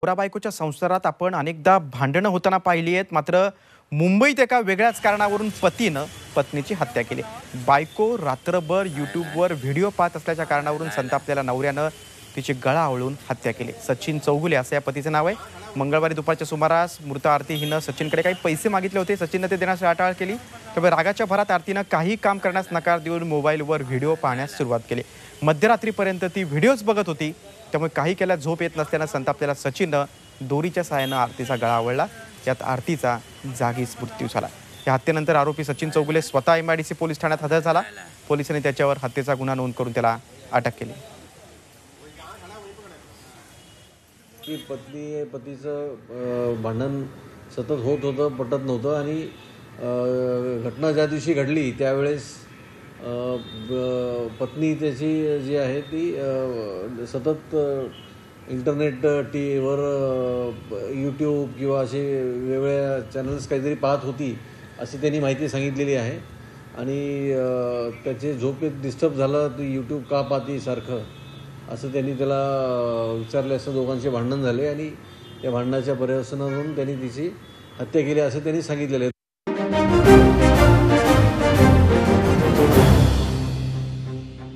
नवरा-बायकोच्या संसारात आपण अनेकदा भांडणं होताना पाहिली आहेत. मात्र मुंबईत एका वेगळ्याच कारणावरून पतीनं पत्नीची हत्या केली. बायको रात्रभर यूट्यूबवर व्हिडिओ पाहत असल्याच्या कारणावरून संतापलेल्या नवऱ्यानं तिची गळा आवळून हत्या केली. सचिन चौगुले असं या पतीचं नाव आहे. मंगळवारी दुपारच्या सुमारास मृत आरती हिनं सचिनकडे काही पैसे मागितले होते. सचिननं ते देण्यास टाळाटाळ केली. त्यामुळे रागाच्या भरात आरतीनं काही काम करण्यास नकार देऊन मोबाईलवर व्हिडिओ पाहण्यास सुरुवात केली. मध्यरात्रीपर्यंत ती व्हिडिओज बघत होती. त्यामुळे काही केल्या झोप येत नसल्यानं संतापलेल्या सचिननं दोरीच्या सहाय्यानं आरतीचा गळा आवळला. यात आरतीचा जागीच मृत्यू झाला. या हत्येनंतर आरोपी सचिन चौगुले स्वतः MIDC पोलीस ठाण्यात हजर झाला. पोलिसांनी त्याच्यावर हत्येचा गुन्हा नोंद करून त्याला अटक केली. की पतीचं भांडण सतत होत होतं, पटत नव्हतं आणि घटना ज्या दिवशी घडली त्यावेळेस पत्नी त्याची जी आहे ती सतत इंटरनेट टीव्हीवर यूट्यूब किंवा असे वेगवेगळ्या चॅनल्स काहीतरी पाहत होती अशी त्यांनी माहिती सांगितलेली आहे. आणि त्याचे झोपेत डिस्टर्ब झालं, ती यूट्यूब का पाहती सारखं असं त्यांनी त्याला विचारले असं दोघांचे भांडण झाले आणि त्या भांडणाच्या पर्यवसानातून त्यांनी तिची हत्या केली असं त्यांनी सांगितलेलं आहे.